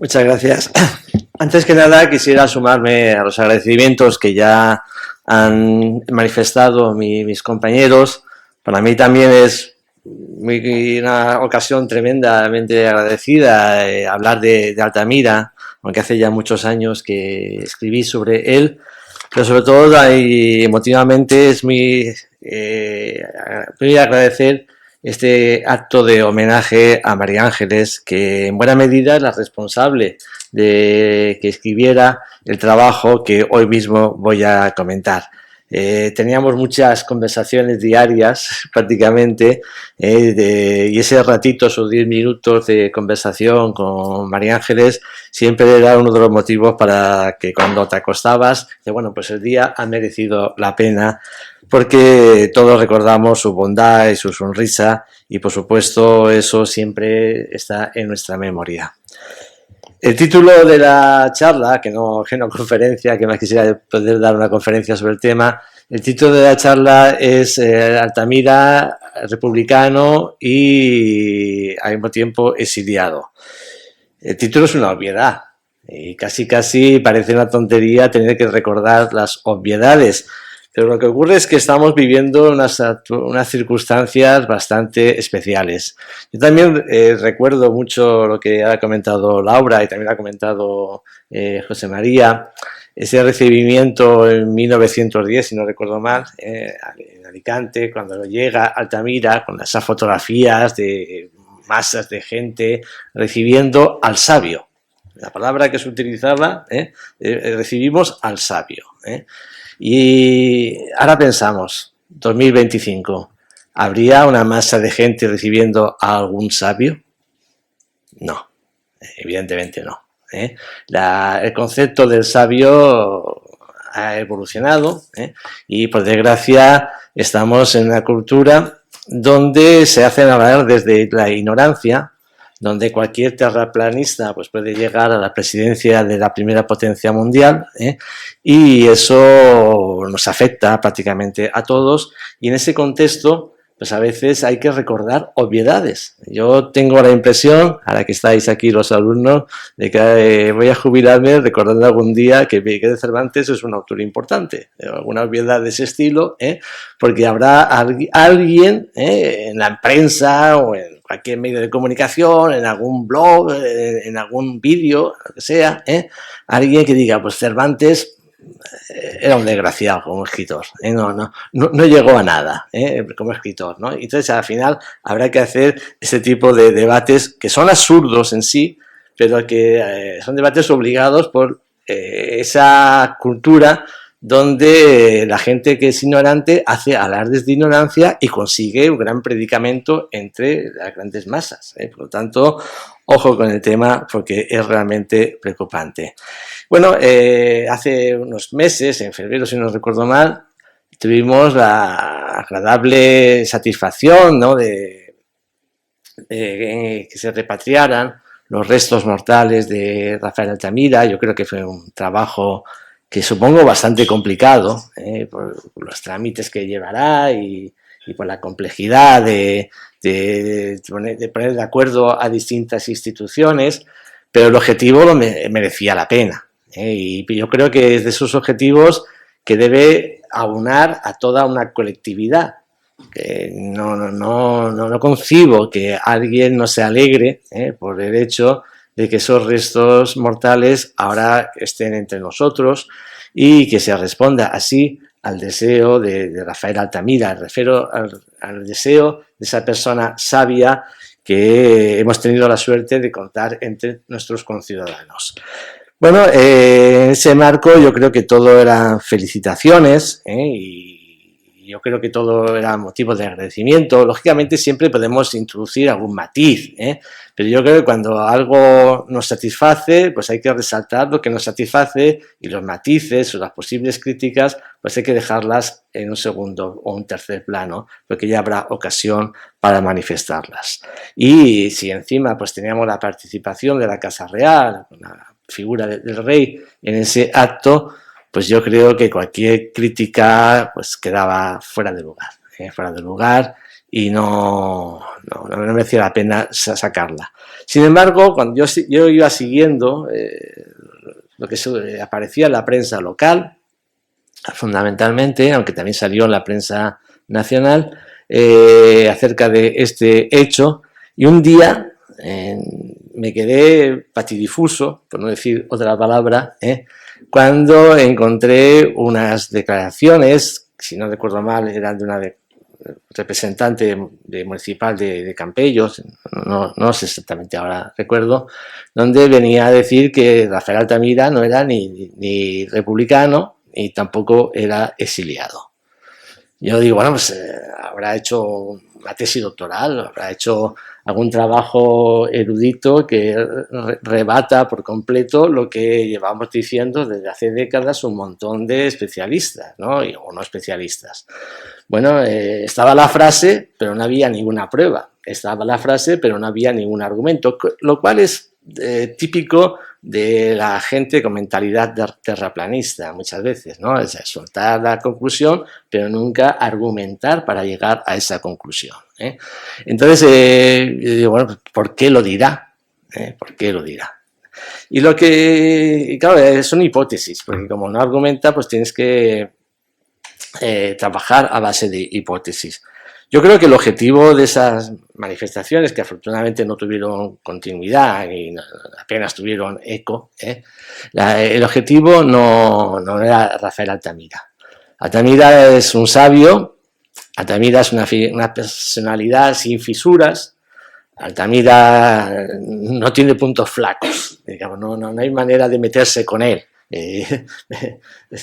Muchas gracias. Antes que nada, quisiera sumarme a los agradecimientos que ya han manifestado mis compañeros. Para mí también es una ocasión tremendamente agradecida hablar de Altamira, aunque hace ya muchos años que escribí sobre él, pero sobre todo emotivamente es muy agradecer este acto de homenaje a María Ángeles, que en buena medida es la responsable de que escribiera el trabajo que hoy mismo voy a comentar. Teníamos muchas conversaciones diarias prácticamente y ese ratito, esos 10 minutos de conversación con María Ángeles siempre era uno de los motivos para que cuando te acostabas, bueno, pues el día ha merecido la pena, porque todos recordamos su bondad y su sonrisa y por supuesto eso siempre está en nuestra memoria. El título de la charla, que no conferencia, que más quisiera poder dar una conferencia sobre el tema, el título de la charla es Altamira, republicano y al mismo tiempo exiliado. El título es una obviedad y casi parece una tontería tener que recordar las obviedades, pero lo que ocurre es que estamos viviendo unas circunstancias bastante especiales. Yo también recuerdo mucho lo que ha comentado Laura y también ha comentado José María, ese recibimiento en 1910, si no recuerdo mal, en Alicante, cuando llega Altamira con esas fotografías de masas de gente recibiendo al sabio. La palabra que se utilizaba, recibimos al sabio. Y ahora pensamos, 2025, ¿habría una masa de gente recibiendo a algún sabio? No, evidentemente no. El concepto del sabio ha evolucionado y por desgracia estamos en una cultura donde se hacen hablar desde la ignorancia, donde cualquier terraplanista pues puede llegar a la presidencia de la primera potencia mundial y eso nos afecta prácticamente a todos, y en ese contexto pues a veces hay que recordar obviedades. Yo tengo la impresión, ahora que estáis aquí los alumnos, de que voy a jubilarme recordando algún día que Miguel de Cervantes es un autor importante, alguna obviedad de ese estilo, porque habrá alguien en la prensa o en cualquier medio de comunicación, en algún blog, en algún vídeo, lo que sea, alguien que diga, pues Cervantes era un desgraciado como escritor, no llegó a nada como escritor, ¿no? Entonces al final habrá que hacer ese tipo de debates que son absurdos en sí, pero que son debates obligados por esa cultura donde la gente que es ignorante hace alardes de ignorancia y consigue un gran predicamento entre las grandes masas. Por lo tanto, ojo con el tema porque es realmente preocupante. Bueno, hace unos meses, en febrero si no recuerdo mal, tuvimos la agradable satisfacción, ¿no?, de que se repatriaran los restos mortales de Rafael Altamira. Yo creo que fue un trabajo que supongo bastante complicado por los trámites que llevará y por la complejidad de poner de acuerdo a distintas instituciones, pero el objetivo merecía la pena. Y yo creo que es de esos objetivos que debe aunar a toda una colectividad. No concibo que alguien no se alegre por el hecho de que esos restos mortales ahora estén entre nosotros y que se responda así al deseo de Rafael Altamira. Me refiero al deseo de esa persona sabia que hemos tenido la suerte de contar entre nuestros conciudadanos. Bueno, en ese marco yo creo que todo eran felicitaciones y yo creo que todo era motivo de agradecimiento. Lógicamente siempre podemos introducir algún matiz, pero yo creo que cuando algo nos satisface, pues hay que resaltar lo que nos satisface, y los matices o las posibles críticas pues hay que dejarlas en un segundo o un tercer plano, porque ya habrá ocasión para manifestarlas. Y si encima pues teníamos la participación de la Casa Real, una figura del rey en ese acto, pues yo creo que cualquier crítica pues quedaba fuera de lugar y no merecía la pena sacarla. Sin embargo, cuando yo iba siguiendo lo que aparecía en la prensa local, fundamentalmente, aunque también salió en la prensa nacional, acerca de este hecho, y un día me quedé patidifuso, por no decir otra palabra, cuando encontré unas declaraciones, si no recuerdo mal, eran de una representante municipal de Campellos, no sé exactamente ahora recuerdo, donde venía a decir que Rafael Altamira no era ni republicano y tampoco era exiliado. Yo digo, bueno, pues habrá hecho una tesis doctoral, habrá hecho algún trabajo erudito que rebata por completo lo que llevamos diciendo desde hace décadas un montón de especialistas, ¿no? O no especialistas. Bueno, estaba la frase, pero no había ninguna prueba. Estaba la frase, pero no había ningún argumento, lo cual es típico de la gente con mentalidad terraplanista muchas veces, ¿no? Es soltar la conclusión, pero nunca argumentar para llegar a esa conclusión. Entonces, yo digo, bueno, ¿por qué lo dirá? ¿Por qué lo dirá? Y lo que, claro, son hipótesis, porque como no argumenta, pues tienes que trabajar a base de hipótesis. Yo creo que el objetivo de esas manifestaciones, que afortunadamente no tuvieron continuidad y apenas tuvieron eco, el objetivo no era Rafael Altamira. Altamira es un sabio, Altamira es una personalidad sin fisuras, Altamira no tiene puntos flacos, digamos, no hay manera de meterse con él.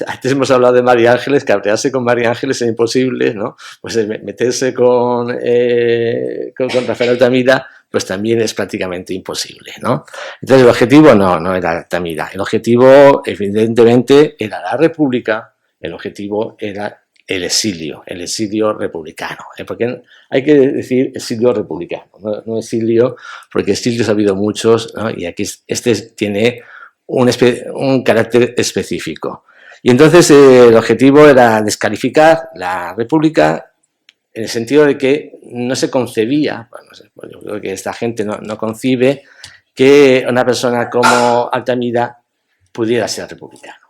Antes hemos hablado de María Ángeles, cabrearse con María Ángeles es imposible, ¿no? Pues meterse con Rafael Altamira, pues también es prácticamente imposible, ¿no? Entonces el objetivo no era Altamira, el objetivo evidentemente era la República, el objetivo era el exilio republicano, porque hay que decir exilio republicano, no exilio, porque exilios ha habido muchos, ¿no? Y aquí este tiene un carácter específico. Y entonces el objetivo era descalificar la República en el sentido de que no se concebía, bueno, yo creo que esta gente no concibe que una persona como Altamira pudiera ser republicano.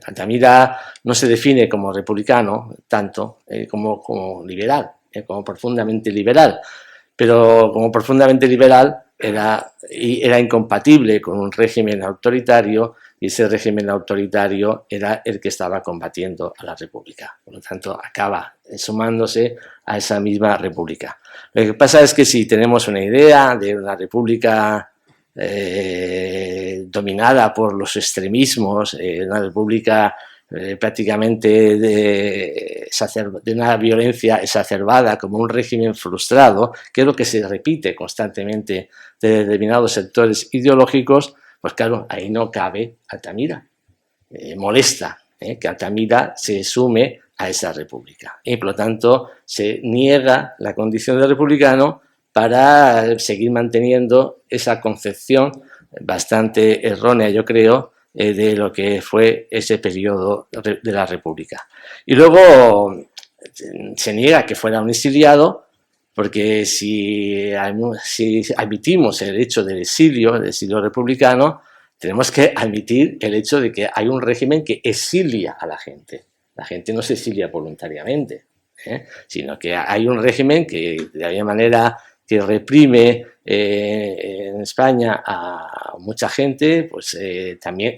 Altamira no se define como republicano tanto como liberal, como profundamente liberal, pero como profundamente liberal era incompatible con un régimen autoritario, y ese régimen autoritario era el que estaba combatiendo a la República. Por lo tanto, acaba sumándose a esa misma República. Lo que pasa es que si tenemos una idea de una República dominada por los extremismos, una República prácticamente de una violencia exacerbada, como un régimen frustrado, que es lo que se repite constantemente de determinados sectores ideológicos, pues claro, ahí no cabe Altamira. Molesta que Altamira se sume a esa república y por lo tanto se niega la condición de republicano para seguir manteniendo esa concepción bastante errónea, yo creo, de lo que fue ese periodo de la República. Y luego se niega que fuera un exiliado, porque si admitimos el hecho del exilio republicano, tenemos que admitir el hecho de que hay un régimen que exilia a la gente. La gente no se exilia voluntariamente, sino que hay un régimen que de alguna manera que reprime en España a mucha gente, pues también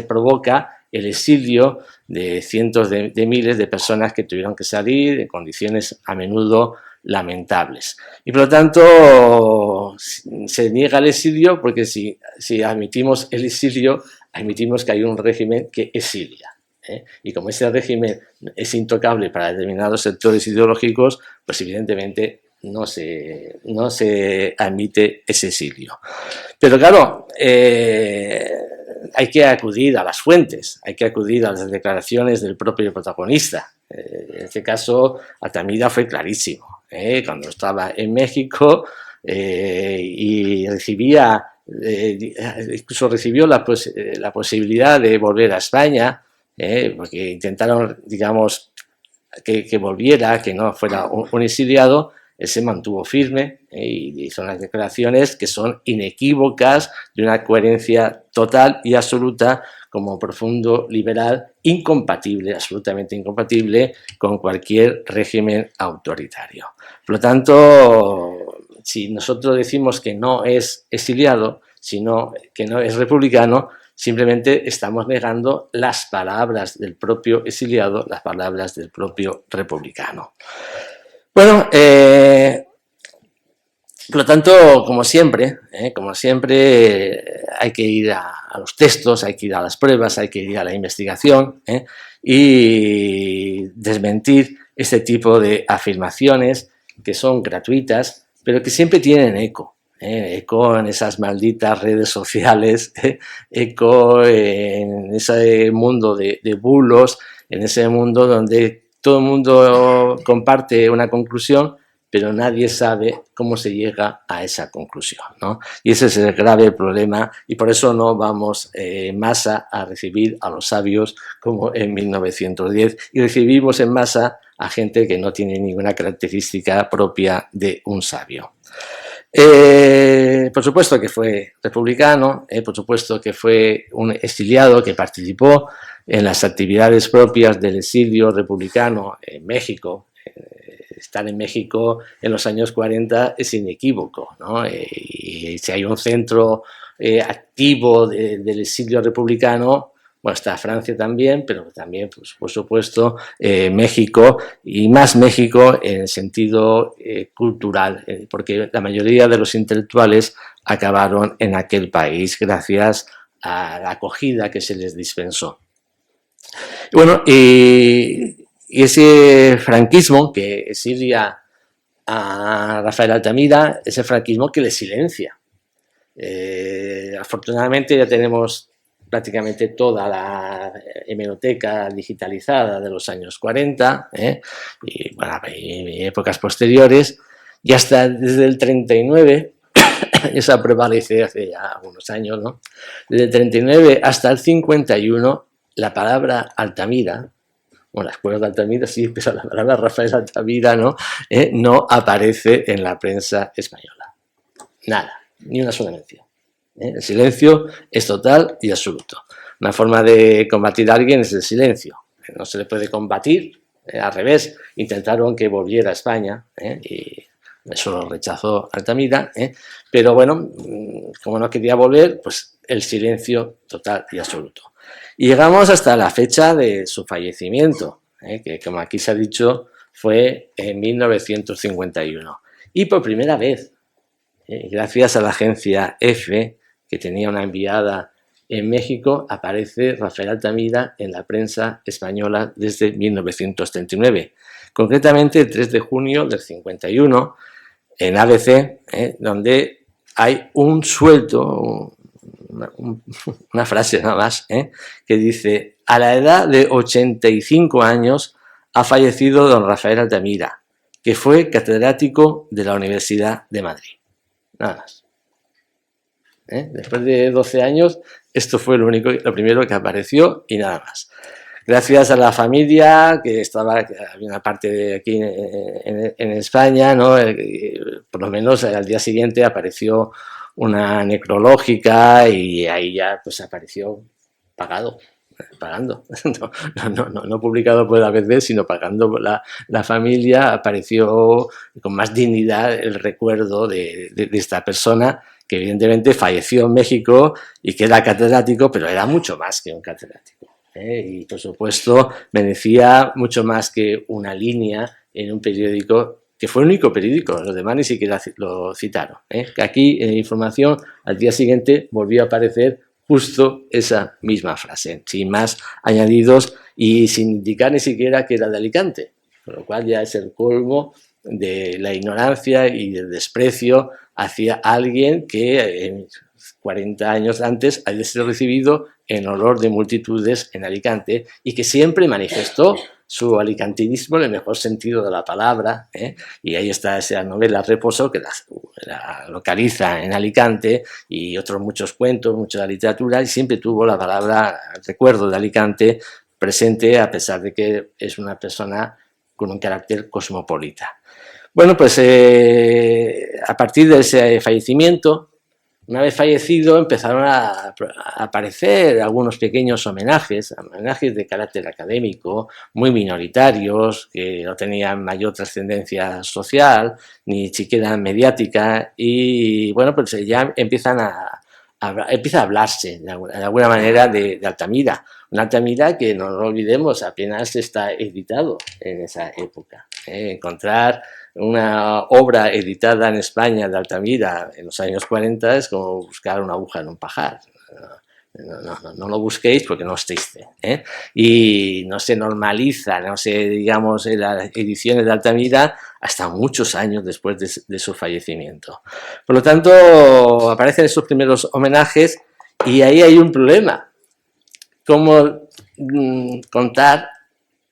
provoca el exilio de cientos de miles de personas que tuvieron que salir en condiciones a menudo lamentables. Y por lo tanto se niega el exilio porque si admitimos el exilio, admitimos que hay un régimen que exilia. Y como ese régimen es intocable para determinados sectores ideológicos, pues evidentemente no se admite ese exilio. Pero claro, hay que acudir a las fuentes, hay que acudir a las declaraciones del propio protagonista. En este caso, Altamira fue clarísimo. Cuando estaba en México y incluso recibió la posibilidad de volver a España, porque intentaron, digamos, que volviera, que no fuera un exiliado, él se mantuvo firme y hizo unas declaraciones que son inequívocas, de una coherencia total y absoluta, como profundo liberal, incompatible, absolutamente incompatible con cualquier régimen autoritario. Por lo tanto, si nosotros decimos que no es exiliado, sino que no es republicano, simplemente estamos negando las palabras del propio exiliado, las palabras del propio republicano. Bueno, por lo tanto, como siempre, hay que ir a los textos, hay que ir a las pruebas, hay que ir a la investigación y desmentir este tipo de afirmaciones que son gratuitas, pero que siempre tienen eco. Eco en esas malditas redes sociales, eco en ese mundo de bulos, en ese mundo donde todo el mundo comparte una conclusión, pero nadie sabe cómo se llega a esa conclusión, ¿no? Y ese es el grave problema, y por eso no vamos en masa a recibir a los sabios como en 1910, y recibimos en masa a gente que no tiene ninguna característica propia de un sabio. Por supuesto que fue republicano, por supuesto que fue un exiliado que participó en las actividades propias del exilio republicano en México. Estar en México en los años 40 es inequívoco, ¿no? Y si hay un centro activo del exilio republicano, bueno, está Francia también, pero también, pues, por supuesto, México, y más México en el sentido cultural, porque la mayoría de los intelectuales acabaron en aquel país gracias a la acogida que se les dispensó. Bueno, y ese franquismo que exilia a Rafael Altamira, ese franquismo que le silencia. Afortunadamente ya tenemos prácticamente toda la hemeroteca digitalizada de los años 40 y, bueno, y épocas posteriores, y hasta desde el 39, esa prevalece hace ya algunos años, ¿no? Desde el 39 hasta el 51, la palabra Altamira, bueno, las escuelas de Altamira sí, pero la palabra Rafael Altamira no aparece en la prensa española. Nada, ni una sola mención. El silencio es total y absoluto. Una forma de combatir a alguien es el silencio. No se le puede combatir, al revés. Intentaron que volviera a España y eso lo rechazó Altamira, pero bueno, como no quería volver, pues el silencio total y absoluto. Y llegamos hasta la fecha de su fallecimiento, que como aquí se ha dicho fue en 1951. Y por primera vez, gracias a la agencia EFE, que tenía una enviada en México, aparece Rafael Altamira en la prensa española desde 1939. Concretamente el 3 de junio del 51, en ABC, donde hay un suelto, una frase nada más, que dice: a la edad de 85 años ha fallecido don Rafael Altamira, que fue catedrático de la Universidad de Madrid. Nada más. Después de 12 años, esto fue lo primero que apareció y nada más. Gracias a la familia, que había una parte de aquí en España, ¿no? Por lo menos al día siguiente apareció una necrológica y ahí ya pues apareció pagando. No publicado por la ABC, sino pagando la familia, apareció con más dignidad el recuerdo de esta persona que evidentemente falleció en México y que era catedrático, pero era mucho más que un catedrático. Y por supuesto merecía mucho más que una línea en un periódico que fue el único periódico, los demás ni siquiera lo citaron. Aquí en información al día siguiente volvió a aparecer justo esa misma frase, sin más añadidos y sin indicar ni siquiera que era de Alicante, con lo cual ya es el colmo de la ignorancia y del desprecio hacia alguien que 40 años antes había sido recibido en honor de multitudes en Alicante y que siempre manifestó su alicantinismo en el mejor sentido de la palabra, y ahí está esa novela Reposo que la localiza en Alicante y otros muchos cuentos, mucha literatura, y siempre tuvo la palabra recuerdo de Alicante presente a pesar de que es una persona con un carácter cosmopolita. Bueno, pues a partir de ese fallecimiento, una vez fallecido, empezaron a aparecer algunos pequeños homenajes de carácter académico, muy minoritarios, que no tenían mayor trascendencia social, ni siquiera mediática, y bueno, pues ya empieza a hablarse de alguna manera de Altamira. Una Altamira que, no lo olvidemos, apenas está editado en esa época. Encontrar una obra editada en España de Altamira en los años 40 es como buscar una aguja en un pajar. No lo busquéis porque no existe, ¿eh? Y no se normaliza, no se, digamos, en las ediciones de Altamira hasta muchos años después de su fallecimiento. Por lo tanto, aparecen esos primeros homenajes y ahí hay un problema. ¿Cómo contar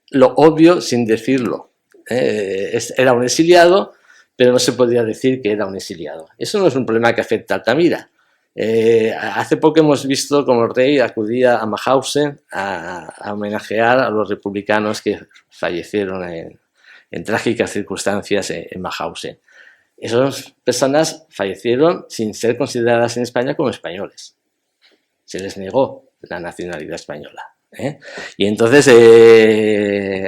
lo obvio sin decirlo? Era un exiliado, pero no se podía decir que era un exiliado. Eso no es un problema que afecta a Altamira. Hace poco hemos visto como el rey acudía a Mauthausen a homenajear a los republicanos que fallecieron en trágicas circunstancias en Mauthausen. Esas personas fallecieron sin ser consideradas en España como españoles. Se les negó la nacionalidad española. Y entonces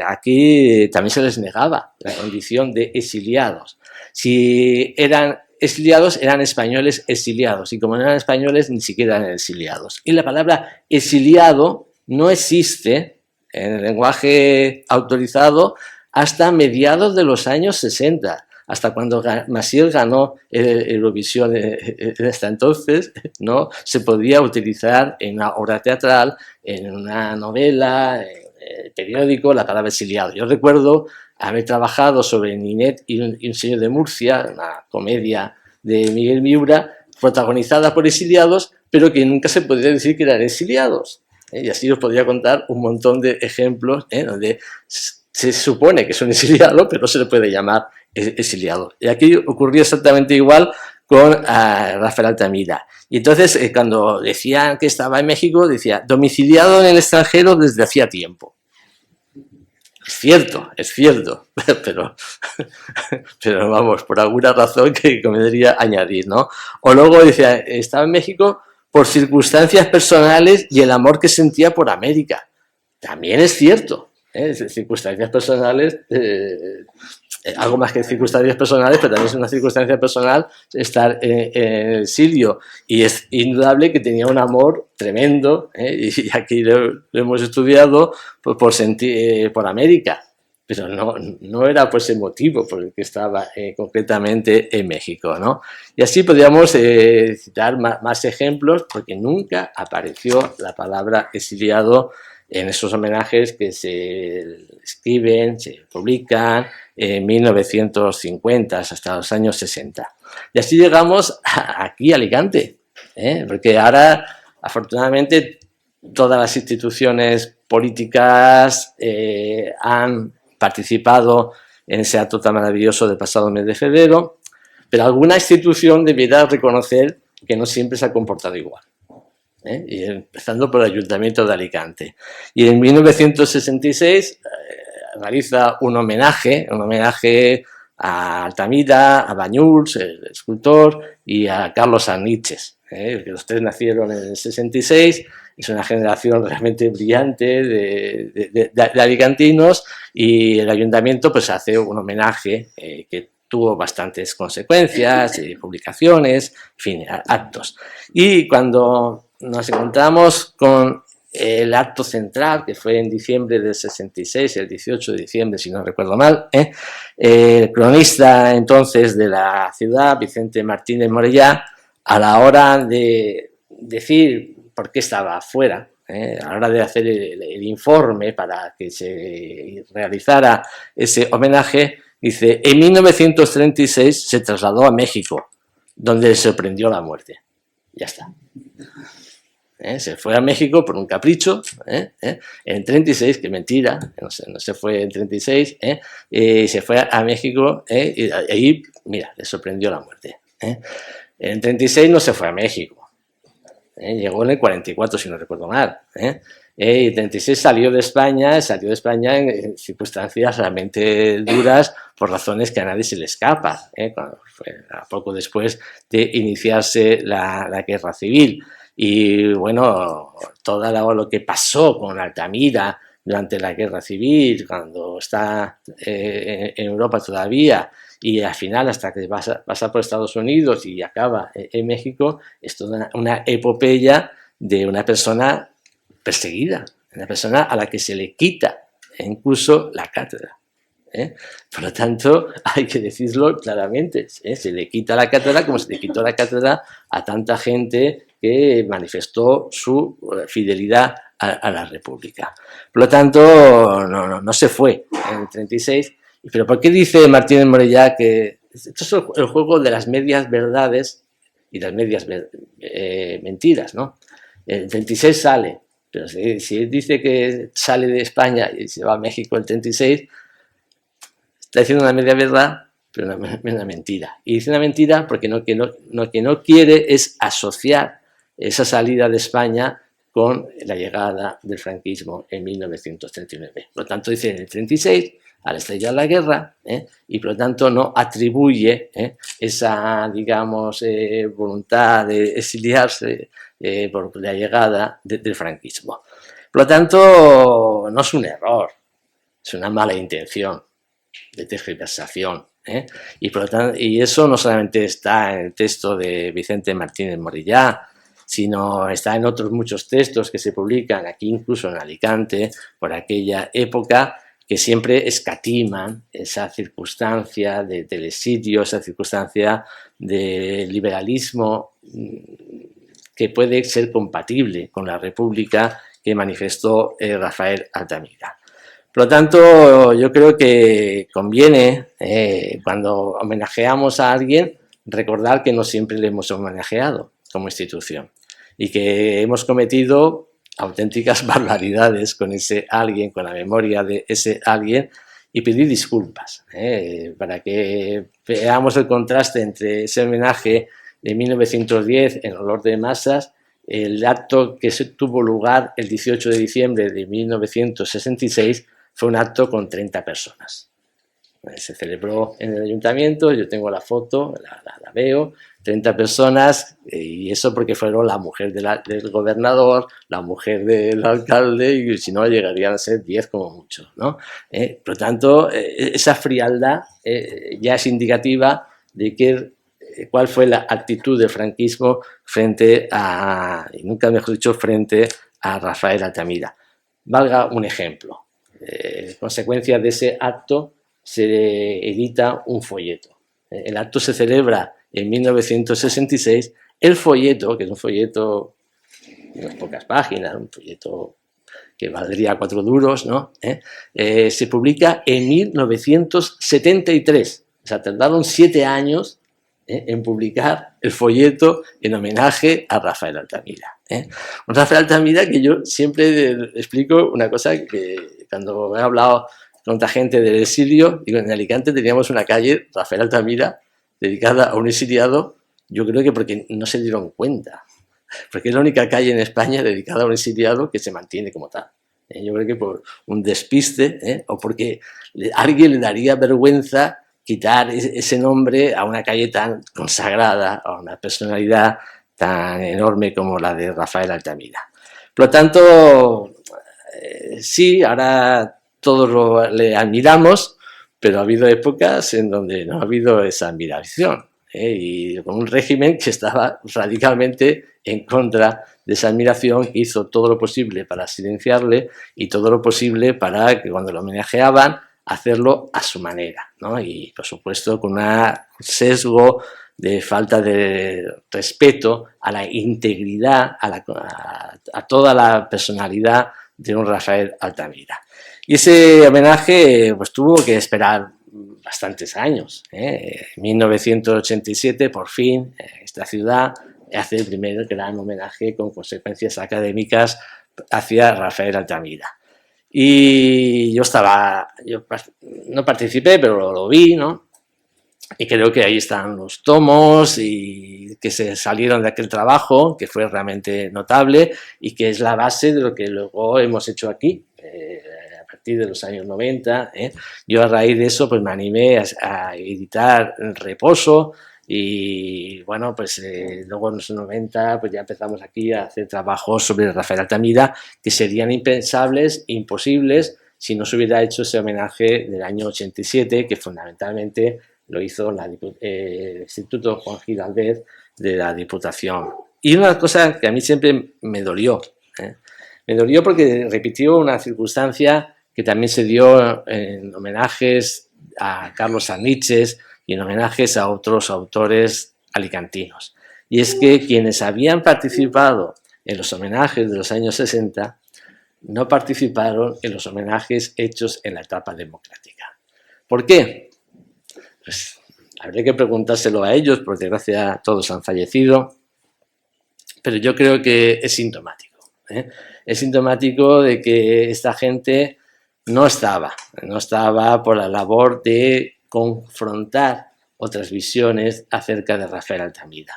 aquí también se les negaba la condición de exiliados. Si eran exiliados, eran españoles exiliados, y como no eran españoles, ni siquiera eran exiliados. Y la palabra exiliado no existe en el lenguaje autorizado hasta mediados de los años 60. Hasta cuando Massiel ganó Eurovisión hasta entonces, no se podía utilizar en una obra teatral, en una novela, en el periódico, la palabra exiliado. Yo recuerdo haber trabajado sobre Ninet y un señor de Murcia, una comedia de Miguel Miura, protagonizada por exiliados, pero que nunca se podía decir que eran exiliados. Y así os podría contar un montón de ejemplos donde se supone que es un exiliado, pero no se le puede llamar exiliado. Y aquí ocurrió exactamente igual con Rafael Altamira. Y entonces, cuando decían que estaba en México, decía domiciliado en el extranjero desde hacía tiempo. Es cierto, pero vamos, por alguna razón que convendría añadir, ¿no? O luego decía, estaba en México por circunstancias personales y el amor que sentía por América. También es cierto, circunstancias personales, algo más que circunstancias personales, pero también es una circunstancia personal estar en el exilio, y es indudable que tenía un amor tremendo, y aquí lo hemos estudiado por América, pero no era por ese motivo por el que estaba concretamente en México, ¿no? Y así podríamos citar más ejemplos, porque nunca apareció la palabra exiliado en esos homenajes que se escriben, se publican en 1950 hasta los años 60. Y así llegamos aquí a Alicante, porque ahora, afortunadamente, todas las instituciones políticas han participado en ese acto tan maravilloso del pasado mes de febrero, pero alguna institución debiera reconocer que no siempre se ha comportado igual. Y empezando por el Ayuntamiento de Alicante. Y en 1966 realiza un homenaje a Altamira, a Banyuls, el escultor, y a Carlos Sanniches, que los tres nacieron en el 66, es una generación realmente brillante de alicantinos, y el Ayuntamiento pues hace un homenaje que tuvo bastantes consecuencias, publicaciones, en fin, actos. Y cuando nos encontramos con el acto central, que fue en diciembre del 66, el 18 de diciembre, si no recuerdo mal, el cronista entonces de la ciudad, Vicente Martínez Morellá, a la hora de decir por qué estaba afuera, a la hora de hacer el informe para que se realizara ese homenaje, dice, en 1936 se trasladó a México, donde le sorprendió la muerte. Ya está. Se fue a México por un capricho, en 36, que mentira, no se fue en 36, se fue a México, y ahí, mira, le sorprendió la muerte. En 36 no se fue a México, llegó en el 44, si no recuerdo mal, Y el 36 salió de España en circunstancias realmente duras por razones que a nadie se le escapa, cuando fue a poco después de iniciarse la guerra civil. Y bueno, todo lo que pasó con Altamira durante la guerra civil, cuando está en Europa todavía, y al final hasta que pasa por Estados Unidos y acaba en México, es toda una epopeya de una persona perseguida, una persona a la que se le quita incluso la cátedra. Por lo tanto, hay que decirlo claramente, se le quita la cátedra como se le quitó la cátedra a tanta gente que manifestó su fidelidad a la República. Por lo tanto, no se fue en el 36. ¿Pero por qué dice Martínez Morellá que esto es el juego de las medias verdades y las medias mentiras, ¿no? El 36 sale, pero si él dice que sale de España y se va a México el 36, está diciendo una media verdad, pero una mentira. Y dice una mentira porque que no quiere es asociar esa salida de España con la llegada del franquismo en 1939. Por lo tanto, dice en el 36, al estallar la guerra, y por lo tanto no atribuye esa, digamos, voluntad de exiliarse por la llegada del franquismo. Por lo tanto, no es un error, es una mala intención de tergiversación. Y eso no solamente está en el texto de Vicente Martínez Morellá, sino está en otros muchos textos que se publican aquí, incluso en Alicante, por aquella época, que siempre escatiman esa circunstancia del exilio, esa circunstancia del liberalismo que puede ser compatible con la República que manifestó Rafael Altamira. Por lo tanto, yo creo que conviene, cuando homenajeamos a alguien, recordar que no siempre le hemos homenajeado como institución y que hemos cometido auténticas barbaridades con ese alguien, con la memoria de ese alguien, y pedir disculpas, para que veamos el contraste entre ese homenaje de 1910 en olor de masas, el acto que tuvo lugar el 18 de diciembre de 1966, fue un acto con 30 personas. Se celebró en el ayuntamiento, yo tengo la foto, la veo, 30 personas, y eso porque fueron la mujer del gobernador, la mujer del alcalde, y si no llegarían a ser 10 como mucho, ¿no? Por lo tanto, esa frialdad ya es indicativa de cuál fue la actitud del franquismo frente a, y nunca mejor dicho, frente a Rafael Altamira. Valga un ejemplo. Consecuencia de ese acto se edita un folleto. El acto se celebra en 1966. El folleto, que es un folleto de unas pocas páginas, un folleto que valdría 4 duros, ¿no? Se publica en 1973. O sea, tardaron 7 años en publicar el folleto en homenaje a Rafael Altamira. Un Rafael Altamira que yo siempre explico una cosa que cuando he hablado con otra gente del exilio, digo, en Alicante teníamos una calle, Rafael Altamira, dedicada a un exiliado, yo creo que porque no se dieron cuenta, porque es la única calle en España dedicada a un exiliado que se mantiene como tal. Yo creo que por un despiste, o porque a alguien le daría vergüenza quitar ese nombre a una calle tan consagrada, a una personalidad tan enorme como la de Rafael Altamira. Por lo tanto, sí, ahora todos le admiramos, pero ha habido épocas en donde no ha habido esa admiración, y con un régimen que estaba radicalmente en contra de esa admiración, que hizo todo lo posible para silenciarle y todo lo posible para que cuando lo homenajeaban, hacerlo a su manera, ¿no? Y por supuesto con un sesgo de falta de respeto a la integridad, a toda la personalidad de un Rafael Altamira. Y ese homenaje pues tuvo que esperar bastantes años. En 1987, por fin, esta ciudad hace el primer gran homenaje con consecuencias académicas hacia Rafael Altamira. Y yo no participé, pero lo vi, ¿no? Y creo que ahí están los tomos y que se salieron de aquel trabajo, que fue realmente notable y que es la base de lo que luego hemos hecho aquí. A partir de los años 90, yo a raíz de eso pues me animé a editar Reposo y bueno, pues luego en los 90 pues ya empezamos aquí a hacer trabajos sobre Rafael Altamira que serían impensables, imposibles, si no se hubiera hecho ese homenaje del año 87, que fundamentalmente lo hizo el Instituto Juan Giraldez de la Diputación. Y una cosa que a mí siempre me dolió porque repitió una circunstancia que también se dio en homenajes a Carlos Saniches y en homenajes a otros autores alicantinos. Y es que quienes habían participado en los homenajes de los años 60 no participaron en los homenajes hechos en la etapa democrática. ¿Por qué? Pues habría que preguntárselo a ellos, por desgracia todos han fallecido, pero yo creo que es sintomático. Es sintomático de que esta gente no estaba por la labor de confrontar otras visiones acerca de Rafael Altamira.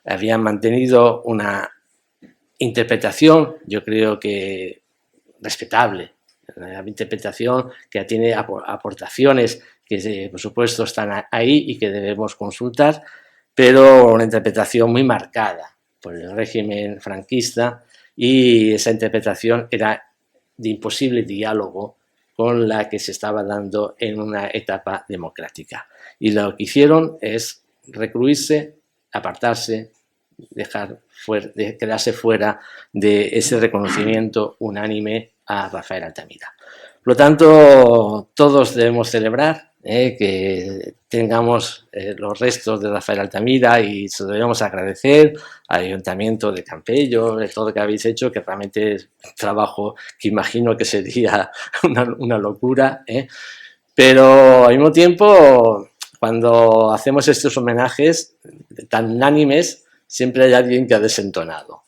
Habían mantenido una interpretación, yo creo que respetable, una interpretación que tiene aportaciones que por supuesto están ahí y que debemos consultar, pero una interpretación muy marcada por el régimen franquista, y esa interpretación era de imposible diálogo con la que se estaba dando en una etapa democrática. Y lo que hicieron es recluirse, apartarse, quedarse fuera de ese reconocimiento unánime a Rafael Altamira. Por lo tanto, todos debemos celebrar que tengamos los restos de Rafael Altamira, y se lo debemos agradecer al Ayuntamiento de Campello, de todo lo que habéis hecho, que realmente es un trabajo que imagino que sería una locura, pero al mismo tiempo, cuando hacemos estos homenajes tan unánimes, siempre hay alguien que ha desentonado,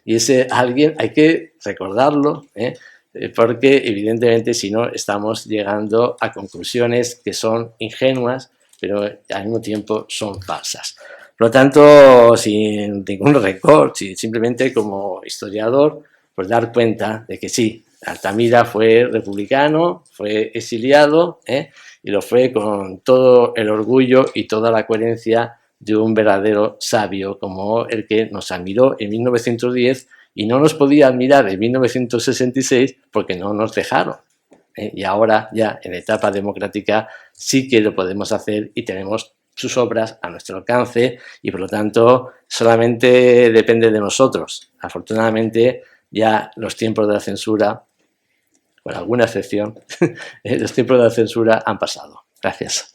y ese alguien hay que recordarlo, porque evidentemente si no estamos llegando a conclusiones que son ingenuas, pero al mismo tiempo son falsas. Por lo tanto, sin ningún récord, simplemente como historiador, pues dar cuenta de que sí, Altamira fue republicano, fue exiliado, y lo fue con todo el orgullo y toda la coherencia de un verdadero sabio como el que nos admiró en 1910 y no nos podía admirar en 1966 porque no nos dejaron. Y ahora ya en la etapa democrática sí que lo podemos hacer y tenemos sus obras a nuestro alcance, y por lo tanto solamente depende de nosotros. Afortunadamente ya los tiempos de la censura, con alguna excepción, los tiempos de la censura han pasado. Gracias.